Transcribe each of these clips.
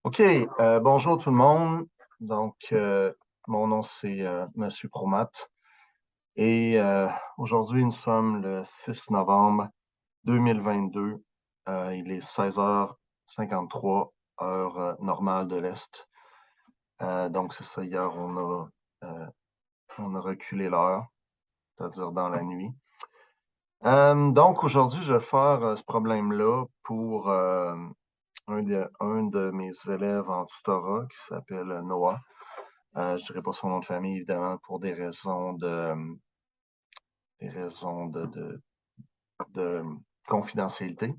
OK, bonjour tout le monde. Donc, mon nom c'est Monsieur Promat et aujourd'hui nous sommes le 6 novembre 2022. Il est 16h53, heure normale de l'Est. Donc, c'est ça, hier euh, on a reculé l'heure, c'est-à-dire dans la nuit. Donc, aujourd'hui, je vais faire ce problème-là pour un de mes élèves en tutorat qui s'appelle Noah. Je dirais pas son nom de famille, évidemment, pour des raisons de confidentialité.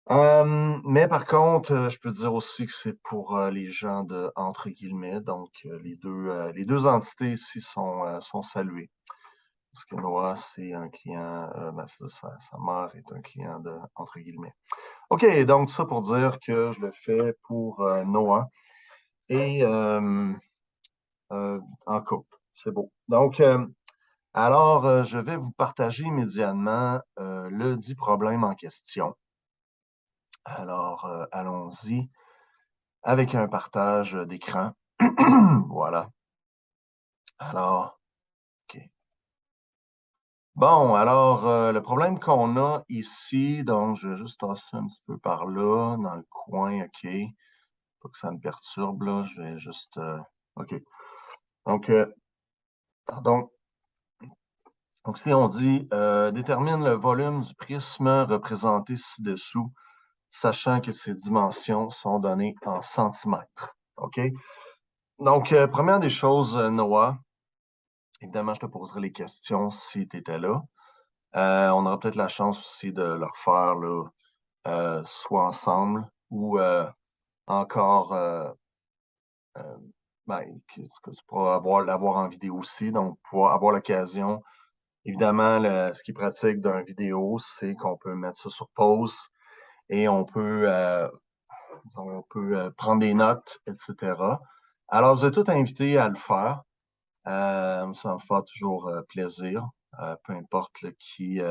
Mais par contre, je peux dire aussi que c'est pour les gens de entre guillemets, donc les deux entités ici sont saluées. Parce que Noah, c'est un client, sa mère est un client de entre guillemets. OK, donc ça pour dire que je le fais pour Noah et en couple. C'est beau. Donc, alors, je vais vous partager immédiatement le dit problème en question. Alors, allons-y avec un partage d'écran. Voilà. Alors, OK. Bon, alors, le problème qu'on a ici, donc je vais juste tasser un petit peu par là, dans le coin, OK. Pas que ça me perturbe, là, je vais juste... OK. Donc, pardon. Donc, si on dit détermine le volume du prisme représenté ci-dessous, sachant que ses dimensions sont données en centimètres. OK? Donc, première des choses, Noah, évidemment, je te poserai les questions si tu étais là. On aura peut-être la chance aussi de le refaire là, soit ensemble ou encore euh, que tu pourras l'avoir en vidéo aussi, donc pouvoir avoir l'occasion. Évidemment, ce qui est pratique d'une vidéo, c'est qu'on peut mettre ça sur pause et on peut prendre des notes, etc. Alors, vous êtes tous invités à le faire. Ça me fait toujours plaisir, peu importe qui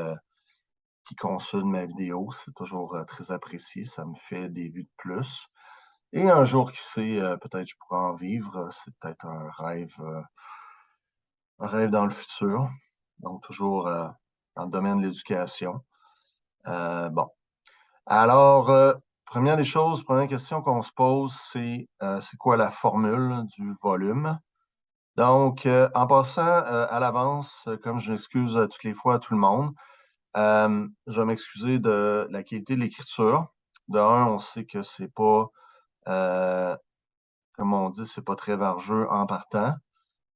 consulte ma vidéo. C'est toujours très apprécié. Ça me fait des vues de plus. Et un jour, qui sait, peut-être je pourrai en vivre. C'est peut-être un rêve dans le futur. Donc, toujours dans le domaine de l'éducation. Bon. Alors, première des choses, première question qu'on se pose, c'est quoi la formule du volume? Donc, en passant à l'avance, comme je m'excuse toutes les fois à tout le monde, je vais m'excuser de la qualité de l'écriture. De un, on sait que c'est pas, euh, comme on dit, c'est pas très vargeux en partant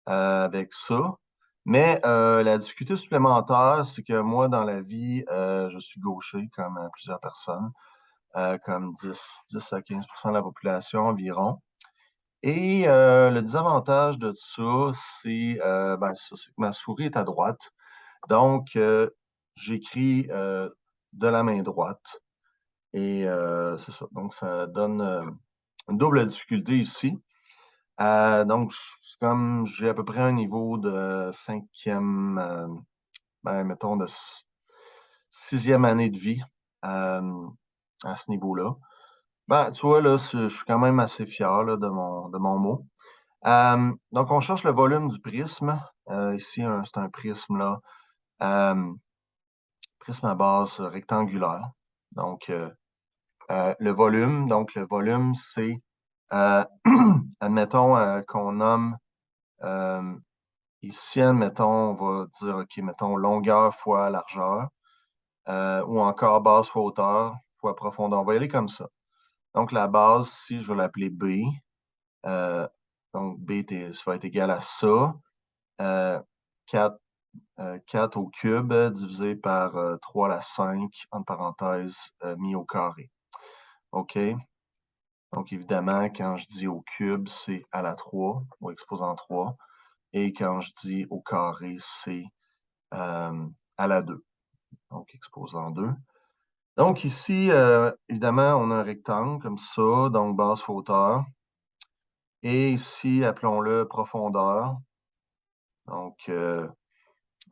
avec ça. Mais la difficulté supplémentaire, c'est que moi, dans la vie, je suis gaucher, comme plusieurs personnes, comme 10 à 15% de la population environ. Et le désavantage de ça, c'est que ma souris est à droite. Donc, j'écris de la main droite. Et c'est ça. Donc, ça donne une double difficulté ici. Donc, c'est comme j'ai à peu près un niveau de cinquième, mettons de sixième année de vie à ce niveau-là. Ben, tu vois, là, je suis quand même assez fier là, de mon mot. Donc, on cherche le volume du prisme. Ici, c'est un prisme là. Euh, Prisme à base rectangulaire. Donc, le volume, c'est, euh, admettons qu'on nomme, euh, ici, admettons, on va dire, OK, mettons longueur fois largeur, ou encore base fois hauteur fois profondeur. On va y aller comme ça. Donc, la base, si je vais l'appeler B, euh, donc B, ça va être égal à ça. 4, 4 au cube divisé par 3 à la 5, entre parenthèses, mis au carré. OK? Donc, évidemment, quand je dis au cube, c'est à la 3, ou exposant 3. Et quand je dis au carré, c'est à la 2, donc exposant 2. Donc, ici, évidemment, on a un rectangle comme ça, donc base fois hauteur. Et ici, appelons-le profondeur. Donc,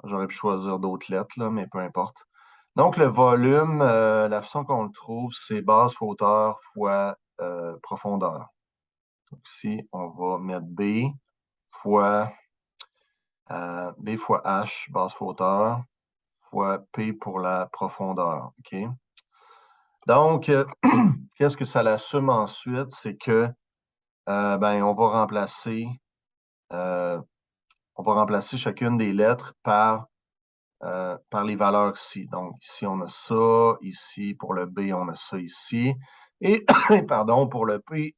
j'aurais pu choisir d'autres lettres, là, mais peu importe. Donc, le volume, la façon qu'on le trouve, c'est base fois hauteur fois profondeur. Donc ici, on va mettre B fois H, base fois hauteur, fois P pour la profondeur. OK? Donc, qu'est-ce que ça l'assume ensuite? C'est que on va remplacer chacune des lettres par les valeurs ici. Donc, ici, on a ça. Ici, pour le B, on a ça ici. Et, pardon, pour le P,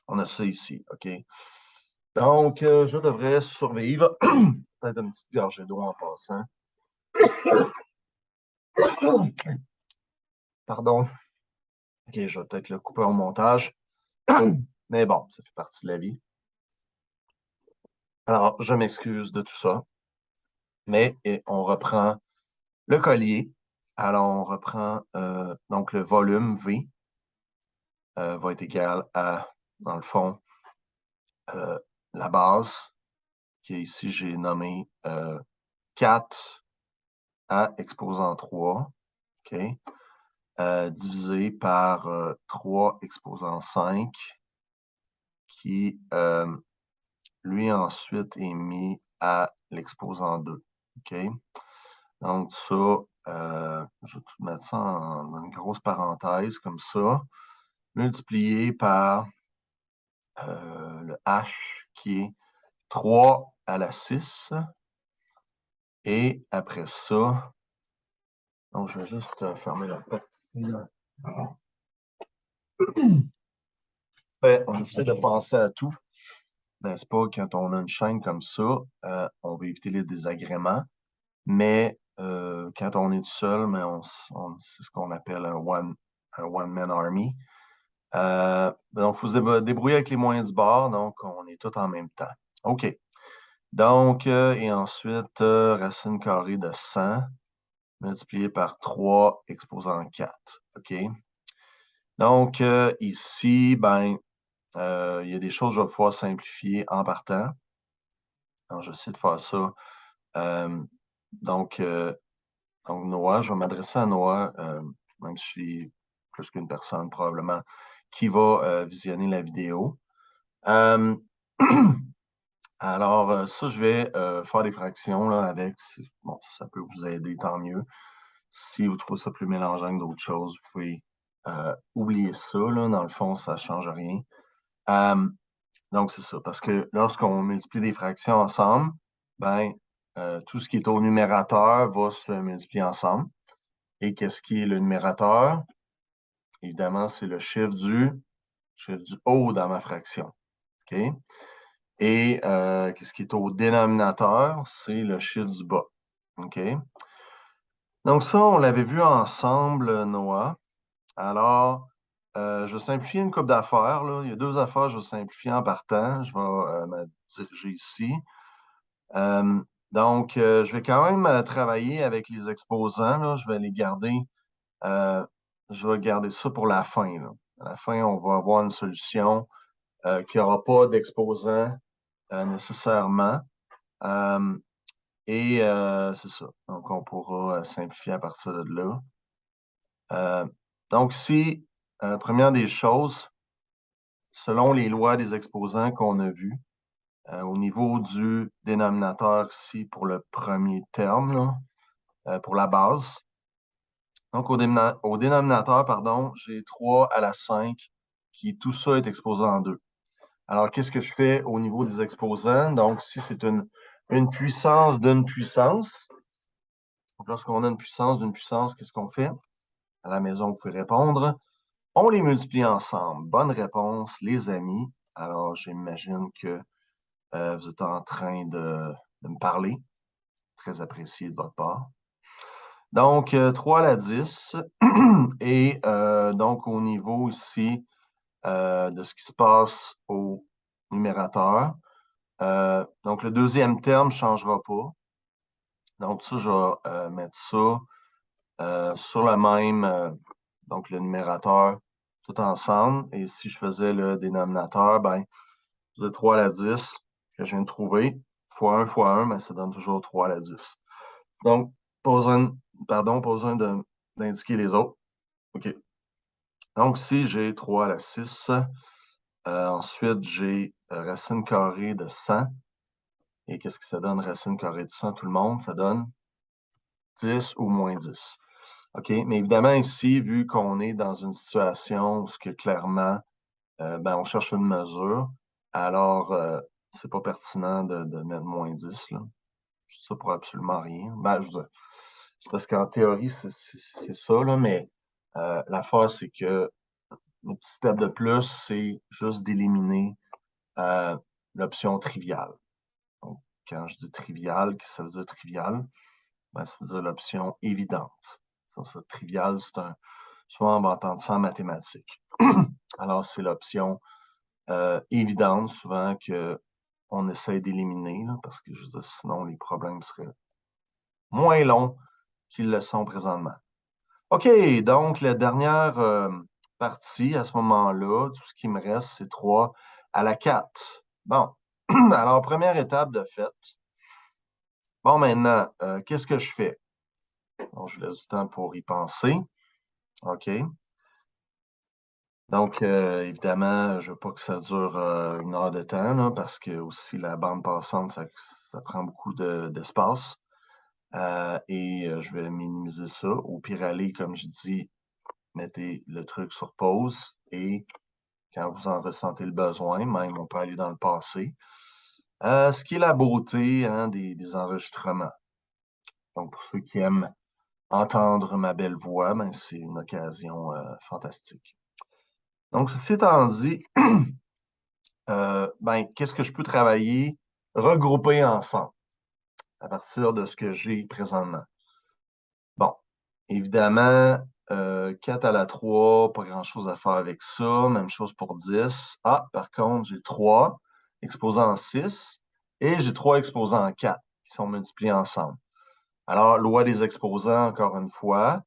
on a ça ici. OK? Donc, je devrais survivre. Peut-être une petite gorgée d'eau en passant. Pardon. OK, je vais peut-être le couper au montage. Mais bon, ça fait partie de la vie. Alors, je m'excuse de tout ça. Mais on reprend le collier. Alors, on reprend donc le volume V va être égal à, dans le fond, la base, qui est ici, j'ai nommé 4 à exposant 3, OK, divisé par 3 exposant 5, qui, lui, ensuite, est mis à l'exposant 2, OK? Donc, ça, je vais tout mettre ça dans une grosse parenthèse, comme ça, multiplié par le H, qui est 3 à la 6. Et après ça, donc je vais juste fermer la porte ici. On essaie de penser à tout, n'est-ce pas? Quand on a une chaîne comme ça, on veut éviter les désagréments, mais quand on est tout seul, mais c'est ce qu'on appelle un one-man army. Donc, il faut se débrouiller avec les moyens du bord, donc on est tous en même temps. OK. Donc, et ensuite, racine carrée de 100 multiplié par 3 exposant 4. OK? Donc, ici, il y a des choses que je vais pouvoir simplifier en partant. Alors, j'essaie de faire ça. Donc, Noah, je vais m'adresser à Noah, même si je suis plus qu'une personne probablement, qui va visionner la vidéo. Alors, ça, je vais faire des fractions là, avec. Bon, si ça peut vous aider, tant mieux. Si vous trouvez ça plus mélangeant que d'autres choses, vous pouvez oublier ça. Là, dans le fond, ça ne change rien. Donc, c'est ça. Parce que lorsqu'on multiplie des fractions ensemble, tout ce qui est au numérateur va se multiplier ensemble. Et qu'est-ce qui est le numérateur? Évidemment, c'est le chiffre du haut dans ma fraction. OK? Et qu'est-ce qui est au dénominateur? C'est le chiffre du bas. OK? Donc ça, on l'avait vu ensemble, Noah. Alors, je vais simplifier une couple d'affaires. Il y a 2 affaires, je vais simplifier en partant. Je vais me diriger ici. Donc, je vais quand même travailler avec les exposants. Là. Je vais les garder. Je vais garder ça pour la fin. Là. À la fin, on va avoir une solution qui n'aura pas d'exposant nécessairement. Et c'est ça. Donc, on pourra simplifier à partir de là. Donc, si, première des choses, selon les lois des exposants qu'on a vues, au niveau du dénominateur ici pour le premier terme, là, pour la base. Donc, au dénominateur, pardon, j'ai 3 à la 5, qui tout ça est exposé en 2. Alors, qu'est-ce que je fais au niveau des exposants? Donc, si c'est une puissance d'une puissance, donc lorsqu'on a une puissance d'une puissance, qu'est-ce qu'on fait? À la maison, vous pouvez répondre. On les multiplie ensemble. Bonne réponse, les amis. Alors, j'imagine que vous êtes en train de me parler. Très apprécié de votre part. Donc, 3 à la 10. Et donc, au niveau ici de ce qui se passe au numérateur, donc le deuxième terme ne changera pas. Donc, ça, je vais mettre ça sur le même, donc le numérateur tout ensemble. Et si je faisais le dénominateur, je faisais 3 à la 10 que je viens de trouver, fois 1 fois 1, mais ça donne toujours 3 à la 10. Donc, pas besoin d'indiquer les autres. OK. Donc, si j'ai 3 à la 6, ensuite, j'ai racine carrée de 100. Et qu'est-ce que ça donne, racine carrée de 100, tout le monde? Ça donne 10 ou moins 10. OK? Mais évidemment, ici, vu qu'on est dans une situation où que, clairement, on cherche une mesure, alors c'est pas pertinent de mettre moins 10, là. Je dis ça pour absolument rien. Je veux dire, c'est parce qu'en théorie, c'est ça, là, mais l'affaire, c'est que le petit step de plus, c'est juste d'éliminer l'option triviale. Donc, quand je dis trivial, qu'est-ce que ça veut dire trivial? Ça veut dire l'option évidente. Ça, trivial, souvent on va entendre ça en mathématiques. Alors, c'est l'option évidente, souvent qu'on essaie d'éliminer, parce que je veux dire, sinon les problèmes seraient moins longs qu'ils le sont présentement. OK, donc la dernière partie, à ce moment-là, tout ce qui me reste, c'est 3 à la 4. Bon, alors première étape de fait. Bon, maintenant, qu'est-ce que je fais? Bon, je laisse du temps pour y penser. OK. Donc, évidemment, je ne veux pas que ça dure 1 heure de temps, là, parce que aussi la bande passante, ça prend beaucoup d'espace. Et je vais minimiser ça. Au pire aller, comme je dis, mettez le truc sur pause et quand vous en ressentez le besoin, même on peut aller dans le passé. Ce qui est la beauté, hein, des enregistrements. Donc, pour ceux qui aiment entendre ma belle voix, c'est une occasion fantastique. Donc, ceci étant dit, qu'est-ce que je peux travailler, regrouper ensemble à partir de ce que j'ai présentement? Bon, évidemment, 4 à la 3, pas grand-chose à faire avec ça. Même chose pour 10. Ah, par contre, j'ai 3 exposants en 6 et j'ai 3 exposants en 4 qui sont multipliés ensemble. Alors, loi des exposants, encore une fois,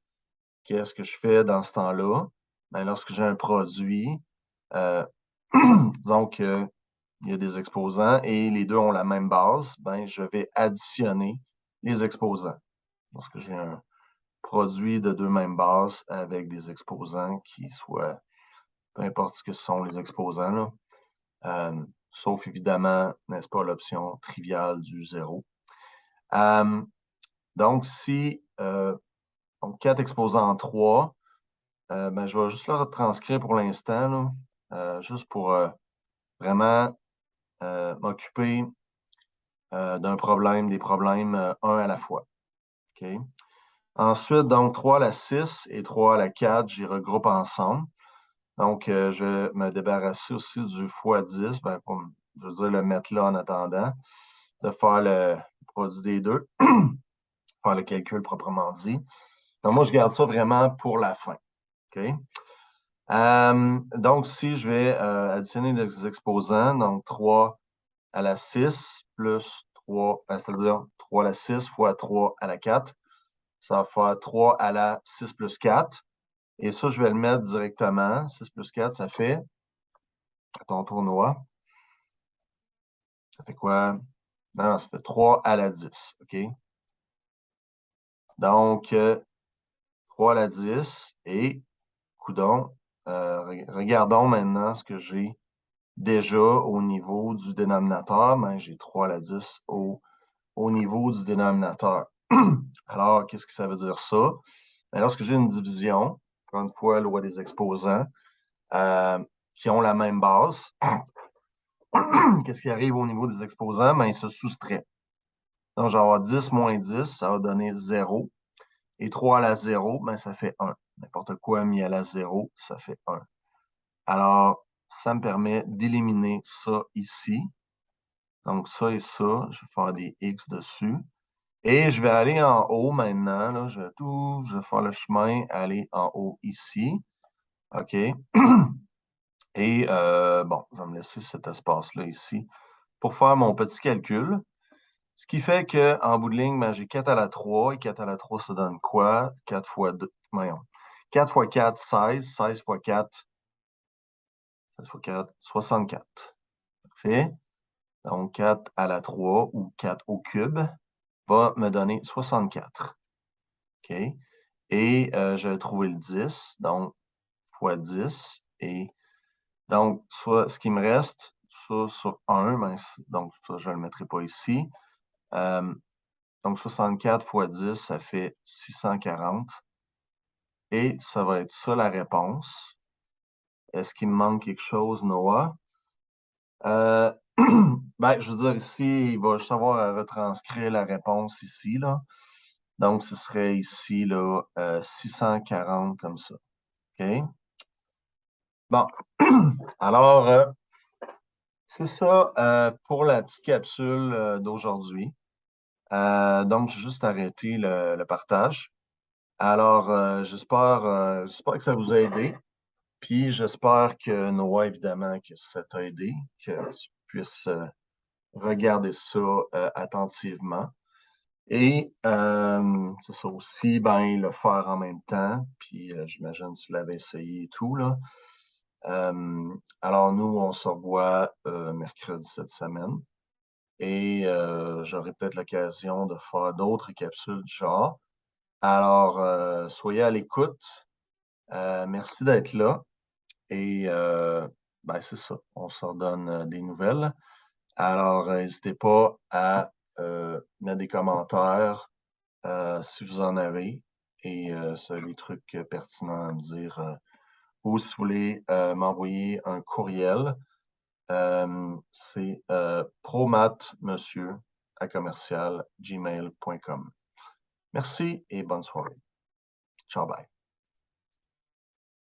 qu'est-ce que je fais dans ce temps-là? Lorsque j'ai un produit, disons qu'il y a des exposants et les deux ont la même base, je vais additionner les exposants. Lorsque j'ai un produit de deux mêmes bases avec des exposants qui soient, peu importe ce que sont les exposants, là, sauf évidemment, n'est-ce pas, l'option triviale du 0. Donc, si donc 4 exposants en 3, je vais juste le retranscrire pour l'instant, juste pour vraiment m'occuper d'un problème, des problèmes un à la fois. OK? Ensuite, donc 3 à la 6 et 3 à la 4, j'y regroupe ensemble. Donc, je vais me débarrasser aussi du x10, pour, je veux dire, le mettre là en attendant, de faire le produit des deux, faire le calcul proprement dit. Donc, moi, je garde ça vraiment pour la fin. OK? Donc, si je vais additionner les exposants, donc 3 à la 6 plus 3, c'est-à-dire 3 à la 6 fois 3 à la 4, ça va faire 3 à la 6 plus 4. Et ça, je vais le mettre directement. 6 plus 4, ça fait, à ton tournoi, ça fait quoi? Non, ça fait 3 à la 10, OK? Donc, 3 à la 10 et, coudonc, regardons maintenant ce que j'ai déjà au niveau du dénominateur. J'ai 3 à la 10 au niveau du dénominateur. Alors, qu'est-ce que ça veut dire ça? Lorsque j'ai une division, encore une fois, loi des exposants, qui ont la même base, qu'est-ce qui arrive au niveau des exposants? Il se soustrait. Donc, je vais avoir 10 moins 10, ça va donner 0. Et 3 à la 0, ça fait 1. N'importe quoi mis à la 0, ça fait 1. Alors, ça me permet d'éliminer ça ici. Donc, ça et ça, je vais faire des X dessus. Et je vais aller en haut maintenant. Là, je vais faire le chemin, aller en haut ici. OK. Et je vais me laisser cet espace-là ici pour faire mon petit calcul. Ce qui fait qu'en bout de ligne, j'ai 4 à la 3. Et 4 à la 3, ça donne quoi? 4 fois 2. Voyons. 4 fois 4, 16. 16 fois 4, 16 fois 4, 64. Parfait. Donc, 4 à la 3 ou 4 au cube va me donner 64. OK? Et je vais trouver le 10. Donc, fois 10. Et donc, ce qui me reste, ça sur 1, ben, donc ça, je ne le mettrai pas ici. Donc, 64 fois 10, ça fait 640. Et ça va être ça la réponse. Est-ce qu'il me manque quelque chose, Noah? Ben, je veux dire, ici, il va juste avoir à retranscrire la réponse ici, là. Donc, ce serait ici, là, 640 comme ça. OK? Bon. Alors, c'est ça pour la petite capsule d'aujourd'hui. Donc, j'ai juste arrêté le partage. Alors, j'espère que ça vous a aidé. Puis, j'espère que Noah, évidemment, que ça t'a aidé, que tu puisses regarder ça attentivement. Et c'est ça aussi, ben, le faire en même temps. Puis, j'imagine que tu l'avais essayé et tout, là. Alors, nous, on se revoit mercredi cette semaine. Et j'aurai peut-être l'occasion de faire d'autres capsules du genre. Alors, soyez à l'écoute. Merci d'être là. Et ben, c'est ça. On se redonne des nouvelles. Alors, n'hésitez pas à mettre des commentaires si vous en avez. Et si vous avez des trucs pertinents à me dire. Ou si vous voulez m'envoyer un courriel, c'est promatmonsieur@gmail.com. Merci et bonne soirée. Ciao, bye.